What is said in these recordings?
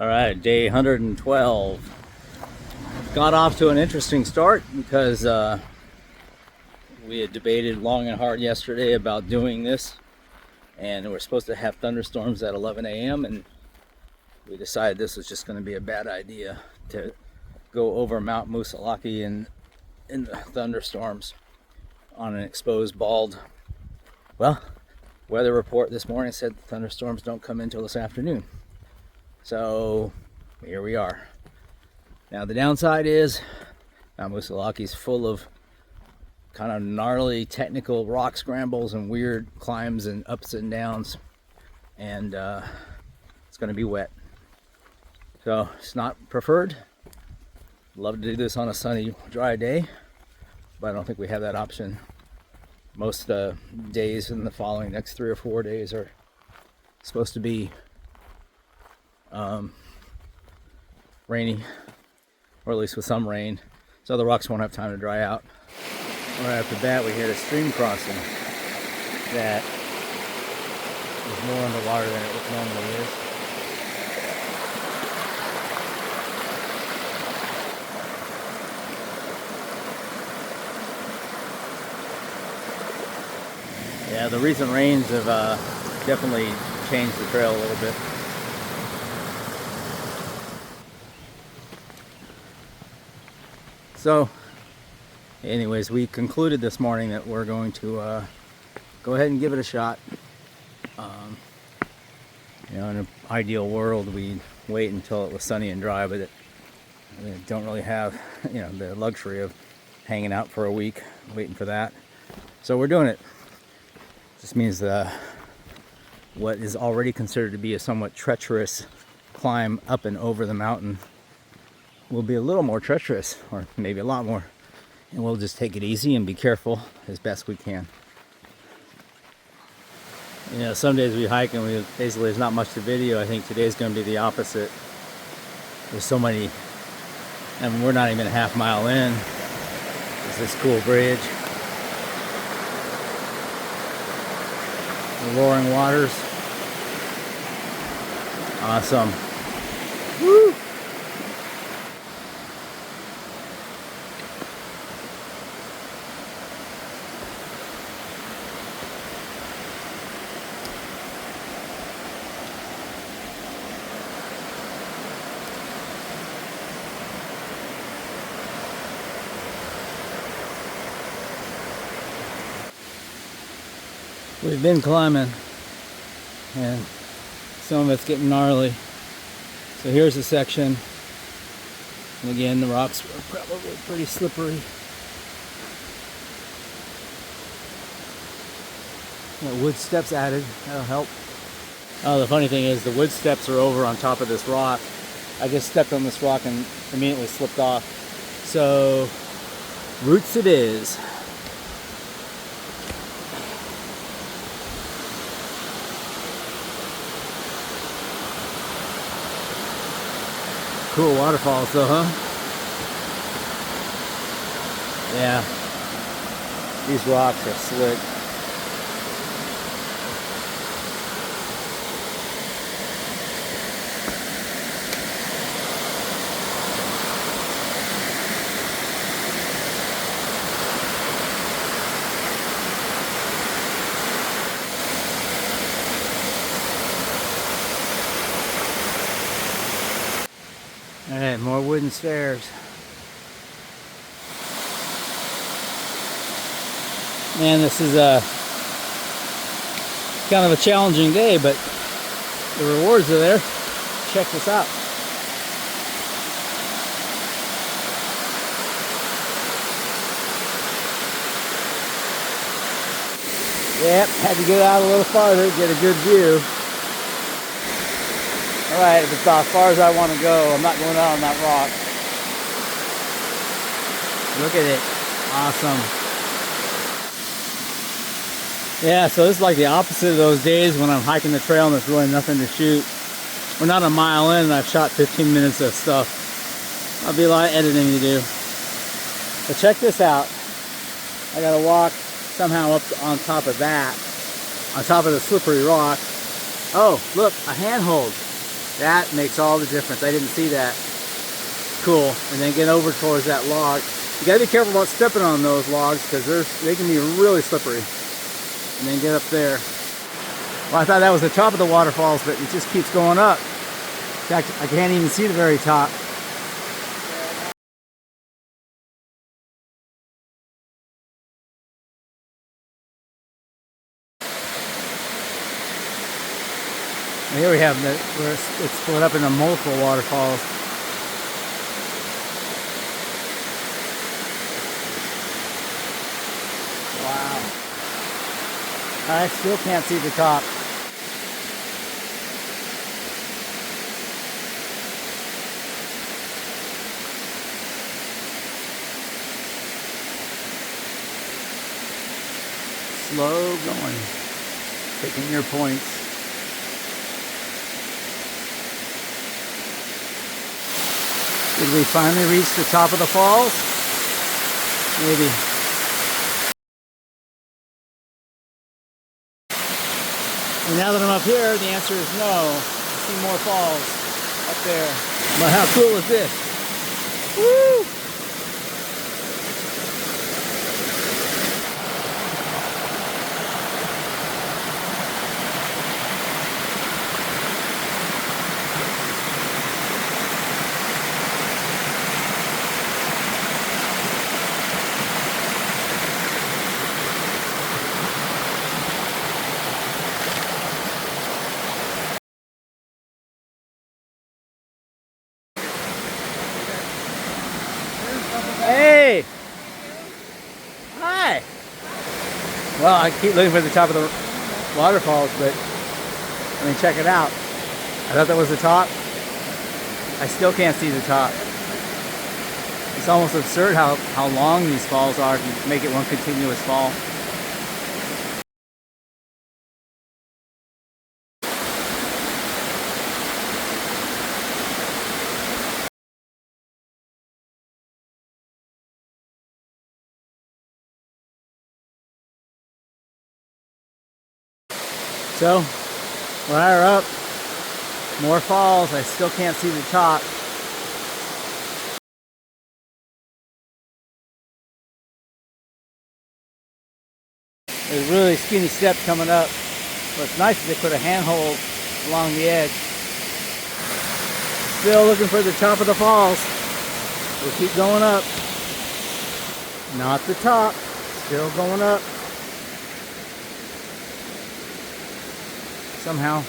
All right, day 112. Got off to an interesting start because we had debated long and hard yesterday about doing this, and we're supposed to have thunderstorms at 11 a.m. and we decided this was just going to be a bad idea to go over Mount Moosilauke in the thunderstorms on an exposed bald. Well, weather report this morning said the thunderstorms don't come until this afternoon. So here we are. Now the downside is Mount Moosilauke is full of kind of gnarly technical rock scrambles and weird climbs and ups and downs, and it's going to be wet. So it's not preferred. Love to do this on a sunny, dry day, but I don't think we have that option. Most days in the following next 3 or 4 days are supposed to be rainy, or at least with some rain, so the rocks won't have time to dry out. Right off the bat, we hit a stream crossing that is more underwater than it normally is. Yeah, the recent rains have definitely changed the trail a little bit. So, anyways, we concluded this morning that we're going to go ahead and give it a shot. In an ideal world, we'd wait until it was sunny and dry, but we don't really have, the luxury of hanging out for a week, waiting for that. So we're doing it. This means what is already considered to be a somewhat treacherous climb up and over the mountain will be a little more treacherous, or maybe a lot more. And we'll just take it easy and be careful as best we can. Some days we hike and there's not much to video. I think today's going to be the opposite. There's so many, and we're not even a half mile in. There's this cool bridge. The roaring waters. Awesome. Woo! We've been climbing, and some of it's getting gnarly. So here's a section, and again the rocks are probably pretty slippery. Got wood steps added, that'll help. Oh, the funny thing is the wood steps are over on top of this rock. I just stepped on this rock and immediately slipped off. So roots it is. Cool waterfalls though, huh? Yeah. These rocks are slick. Alright, more wooden stairs. Man, this is kind of a challenging day, but the rewards are there. Check this out. Yep, had to get out a little farther to get a good view. Alright, if it's about as far as I want to go, I'm not going out on that rock. Look at it. Awesome. Yeah, so this is like the opposite of those days when I'm hiking the trail and there's really nothing to shoot. We're not a mile in and I've shot 15 minutes of stuff. I'll be a lot of editing to do. But check this out. I gotta walk somehow up on top of that, on top of the slippery rock. Oh, look, a handhold. That makes all the difference. I didn't see that. Cool. And then get over towards that log. You gotta be careful about stepping on those logs because they can be really slippery. And then get up there. Well, I thought that was the top of the waterfalls, but it just keeps going up. In fact, I can't even see the very top. And here we have where it's split up into multiple waterfalls. Wow. I still can't see the top. Slow going. Taking your points. Did we finally reach the top of the falls? Maybe. And now that I'm up here, the answer is no. I see more falls up there. But how cool is this? Woo! Hey! Hi! Well, I keep looking for the top of the waterfalls, but I mean, check it out. I thought that was the top. I still can't see the top. It's almost absurd how long these falls are to make it one continuous fall. So, we're up, more falls, I still can't see the top. There's really skinny steps coming up. What's nice is they put a handhold along the edge. Still looking for the top of the falls. We'll keep going up. Not the top, still going up. Somehow.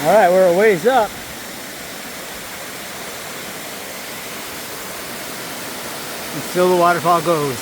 All right, we're a ways up. And still the waterfall goes.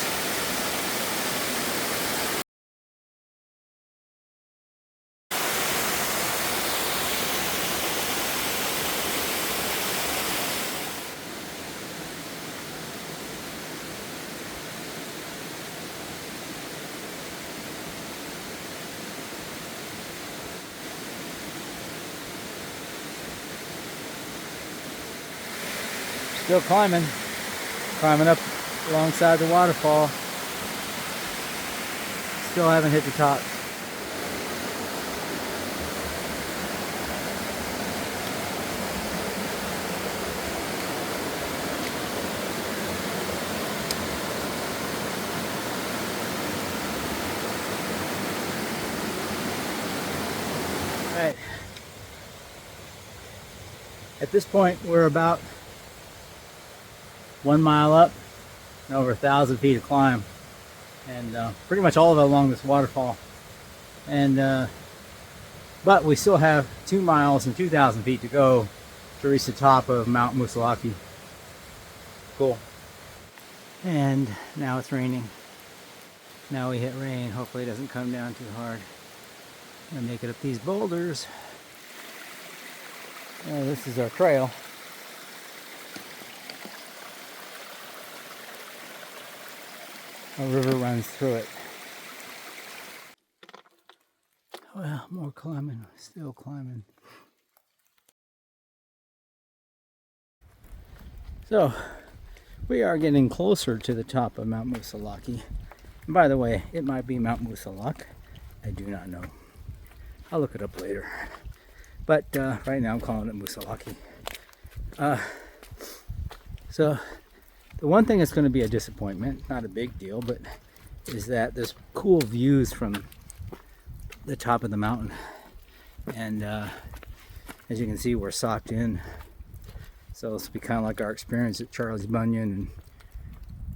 Still climbing up alongside the waterfall. Still haven't hit the top. All right. At this point, we're about 1 mile up and over 1,000 feet of climb, and pretty much all of it along this waterfall. And but we still have 2 miles and 2,000 feet to go to reach the top of Mount Moosilauke. Cool. And now it's raining. Now we hit rain. Hopefully it doesn't come down too hard. I'm gonna make it up these boulders. This is our trail. A river runs through it. Well, more climbing, still climbing. So, We are getting closer to the top of Mount Moosilauke. And by the way, it might be Mount Moosilauke. I do not know. I'll look it up later. But right now I'm calling it Moosilauke. So the one thing that's going to be a disappointment, not a big deal, but is that there's cool views from the top of the mountain. And as you can see, we're socked in. So this will be kind of like our experience at Charlie's Bunyan and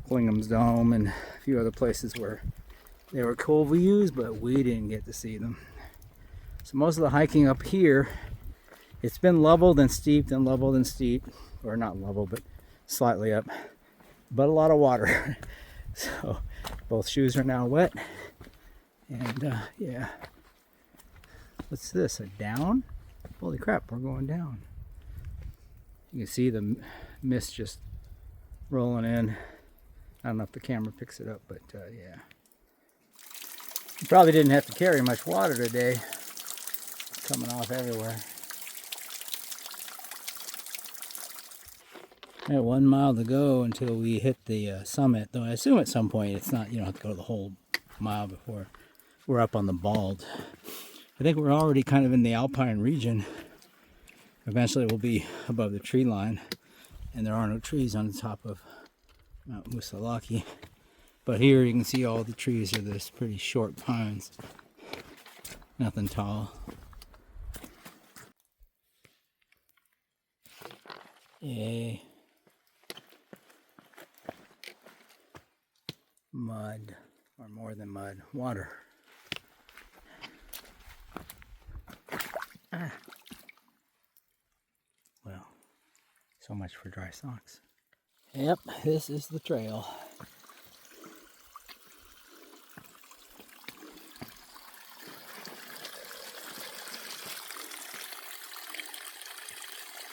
Klingham's Dome and a few other places where there were cool views, but we didn't get to see them. So most of the hiking up here, it's been leveled and steep and leveled and steep, or not level, but slightly up, but a lot of water. So both shoes are now wet, and yeah. What's this, a down? Holy crap, we're going down. You can see the mist just rolling in. I don't know if the camera picks it up, but yeah. You probably didn't have to carry much water today. It's coming off everywhere. We have 1 mile to go until we hit the summit, though I assume at some point it's not, you don't have to go the whole mile before we're up on the bald. I think we're already kind of in the alpine region. Eventually we'll be above the tree line, and there are no trees on the top of Mount Moosilauke. But here you can see all the trees are this pretty short pines. Nothing tall. Yay. Mud, or more than mud, water. Ah. Well, so much for dry socks. Yep, this is the trail.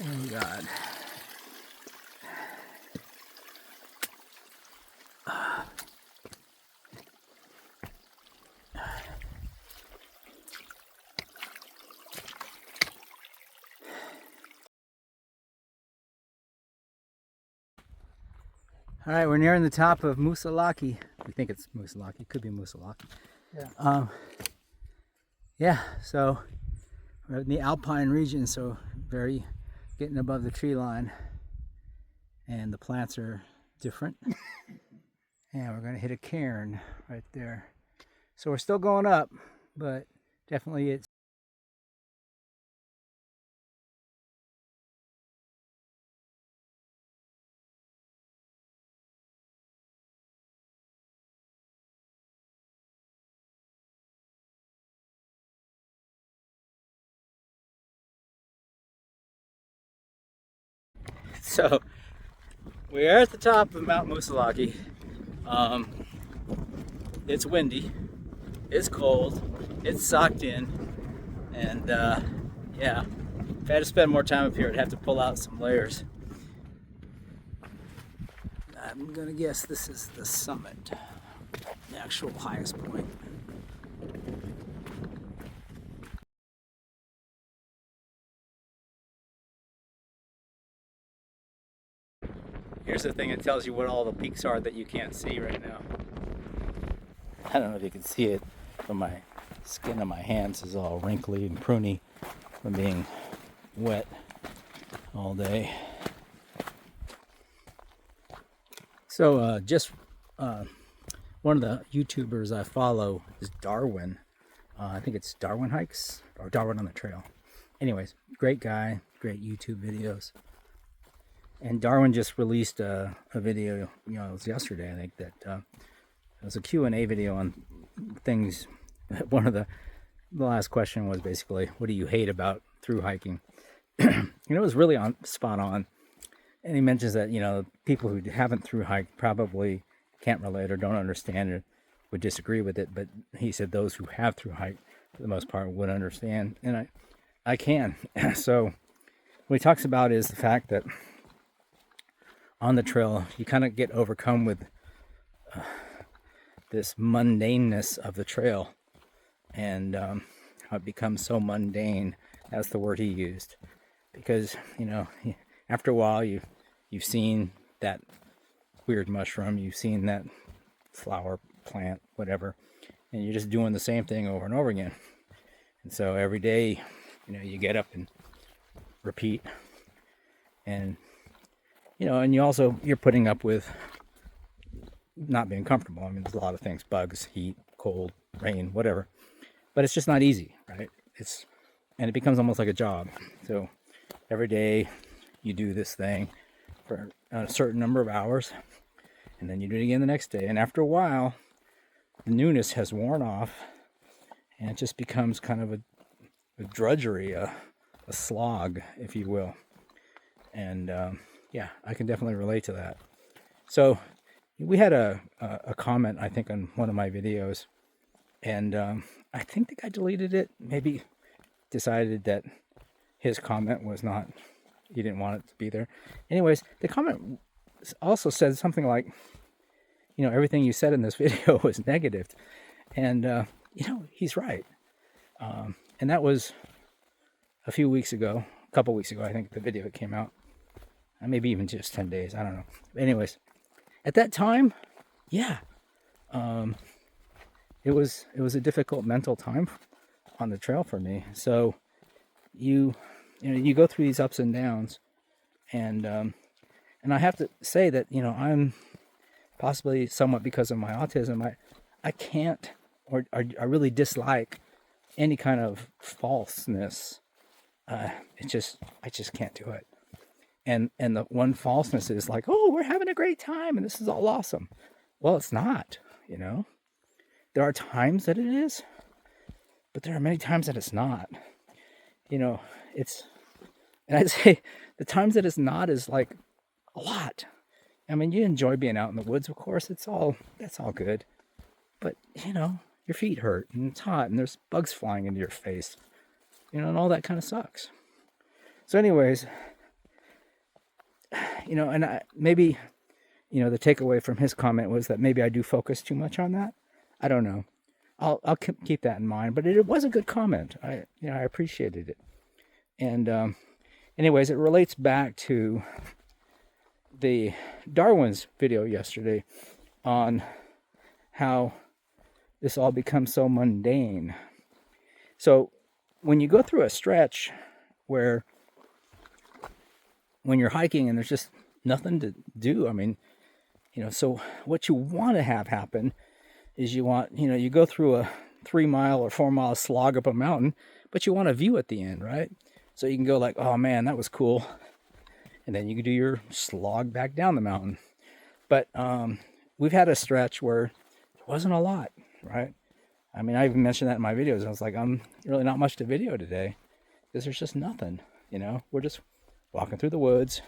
Oh God. All right, we're nearing the top of Moosilauke. We think it's Moosilauke. It could be Moosilauke. Yeah. Yeah. So we're in the alpine region, so very getting above the tree line, and the plants are different. And we're going to hit a cairn right there. So we're still going up, but definitely it's. So we are at the top of Mount Moosilauke. It's windy, it's cold, it's socked in, and yeah, if I had to spend more time up here, I'd have to pull out some layers. I'm gonna guess this is the summit, the actual highest point. Here's the thing that tells you what all the peaks are that you can't see right now. I don't know if you can see it, but my skin on my hands is all wrinkly and pruny from being wet all day. So one of the YouTubers I follow is Darwin. I think it's Darwin Hikes or Darwin on the Trail. Anyways, great guy, great YouTube videos. And Darwin just released a video, it was yesterday, I think, that it was a Q&A video on things. One of the last question was basically, what do you hate about through hiking? And it was really spot on. And he mentions that, people who haven't through hiked probably can't relate or don't understand or would disagree with it. But he said those who have through hiked, for the most part, would understand. And I can. So what he talks about is the fact that on the trail, you kind of get overcome with this mundaneness of the trail, and how it becomes so mundane. That's the word he used, because after a while you've seen that weird mushroom. You've seen that flower, plant, whatever, and you're just doing the same thing over and over again. And so every day, you get up and repeat, and and you're putting up with not being comfortable. I mean, there's a lot of things: bugs, heat, cold, rain, whatever. But it's just not easy, right? And it becomes almost like a job. So every day you do this thing for a certain number of hours, and then you do it again the next day. And after a while, the newness has worn off, and it just becomes kind of a drudgery, a slog, if you will. And yeah, I can definitely relate to that. So we had a comment, I think, on one of my videos, and I think the guy deleted it, maybe decided that his comment was not, he didn't want it to be there. Anyways, the comment also said something like, everything you said in this video was negative. And, he's right. And that was a couple weeks ago, I think the video came out. Maybe even just 10 days, I don't know. Anyways, at that time, yeah, it was a difficult mental time on the trail for me. So you go through these ups and downs, and I have to say that I'm possibly somewhat because of my autism, I can't, or I really dislike any kind of falseness. I just can't do it. And the one falseness is like, oh, we're having a great time and this is all awesome. Well, it's not, There are times that it is, but there are many times that it's not. And I'd say the times that it's not is like a lot. I mean, you enjoy being out in the woods, of course, that's all good. But, your feet hurt and it's hot and there's bugs flying into your face, and all that kind of sucks. So anyways, and maybe, the takeaway from his comment was that maybe I do focus too much on that. I don't know. I'll keep that in mind, but it was a good comment. I appreciated it. And anyways, it relates back to the Darwin's video yesterday on how this all becomes so mundane. So when you go through a stretch where when you're hiking and there's just nothing to do, I mean, so what you want to have happen is you go through a 3-mile or 4-mile slog up a mountain, but you want a view at the end, right? So you can go like, oh man, that was cool. And then you can do your slog back down the mountain. But we've had a stretch where there wasn't a lot, right? I mean, I even mentioned that in my videos. I was like, I'm really not much to video today because there's just nothing, We're just walking through the woods.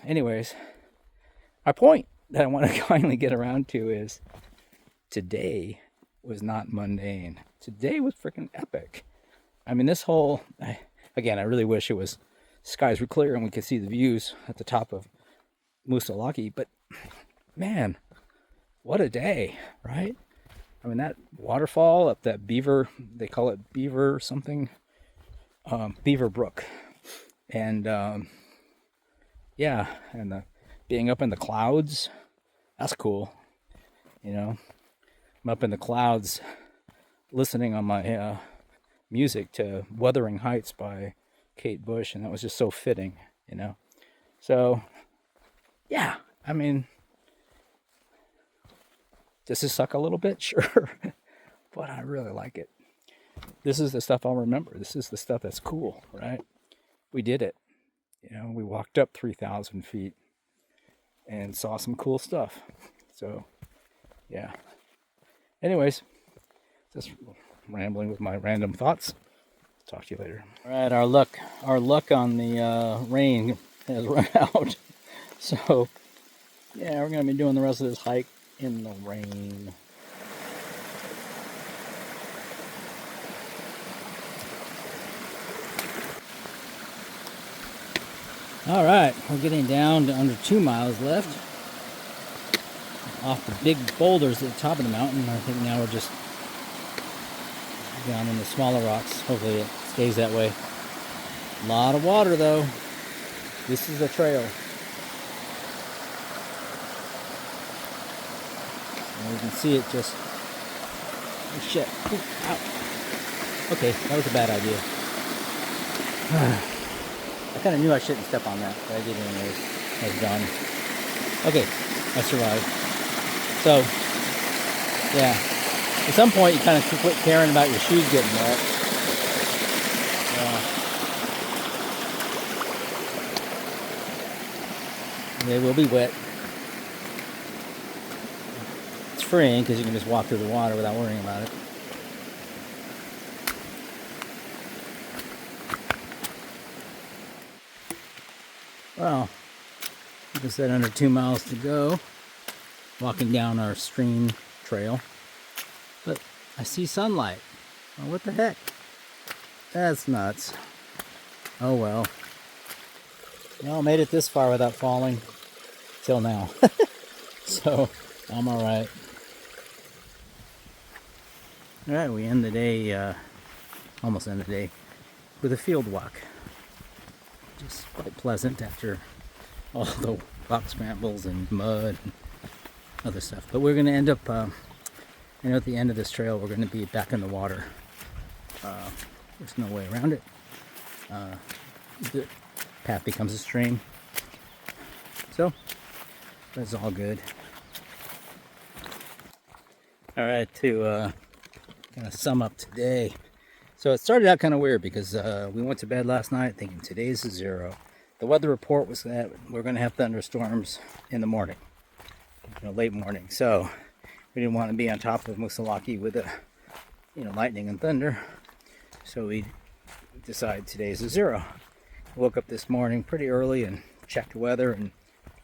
Anyways, my point that I want to finally get around to is today was not mundane. Today was freaking epic. I mean, this whole, again, I really wish skies were clear and we could see the views at the top of Moosilauke, but man, what a day, right? I mean, that waterfall up that Beaver, they call it Beaver something, Beaver Brook. And yeah, and being up in the clouds, that's cool. I'm up in the clouds listening on my music to Wuthering Heights by Kate Bush, and that was just so fitting, So, yeah, I mean, does this suck a little bit? Sure. But I really like it. This is the stuff I'll remember. This is the stuff that's cool, right? We did it. We walked up 3,000 feet and saw some cool stuff. So, yeah. Anyways, just rambling with my random thoughts. Talk to you later. All right, our luck on the rain has run out. So, yeah, we're going to be doing the rest of this hike in the rain. All right, we're getting down to under 2 miles left. Off the big boulders at the top of the mountain. I think now we're just down in the smaller rocks. Hopefully it stays that way. A lot of water though. This is a trail. And you can see it just, oh shit, ooh, ow. Okay, that was a bad idea. I kind of knew I shouldn't step on that, but I did anyways. I was done. Okay, I survived. So, yeah. At some point, you kind of quit caring about your shoes getting wet. They will be wet. It's freeing because you can just walk through the water without worrying about it. Well, like I said, under 2 miles to go, walking down our stream trail. But I see sunlight. Oh, what the heck? That's nuts. Oh well. Y'all made it this far without falling. Till now. So, I'm alright. Alright, we end the day, almost end the day, with a field walk. Just quite pleasant after all the rock scrambles and mud and other stuff. But we're going to end up, at the end of this trail, we're going to be back in the water. There's no way around it. The path becomes a stream. So, that's all good. Alright, to kind of sum up today. So it started out kind of weird because we went to bed last night thinking today's a 0. The weather report was that we're going to have thunderstorms in the morning, late morning. So we didn't want to be on top of Moosilauke with lightning and thunder. So we decided today's a 0. Woke up this morning pretty early and checked the weather, and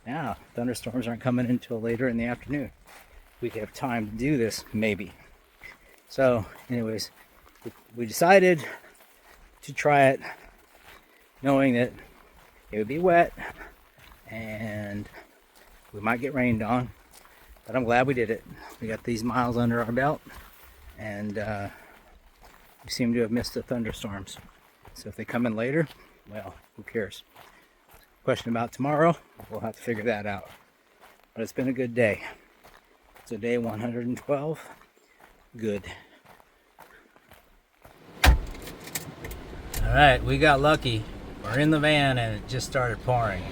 now thunderstorms aren't coming until later in the afternoon. We could have time to do this, maybe. So, anyways, we decided to try it, knowing that it would be wet and we might get rained on. But I'm glad we did it. We got these miles under our belt, and we seem to have missed the thunderstorms. So if they come in later, well, who cares? Question about tomorrow, we'll have to figure that out. But it's been a good day. So day 112, good. Alright, we got lucky. We're in the van and it just started pouring.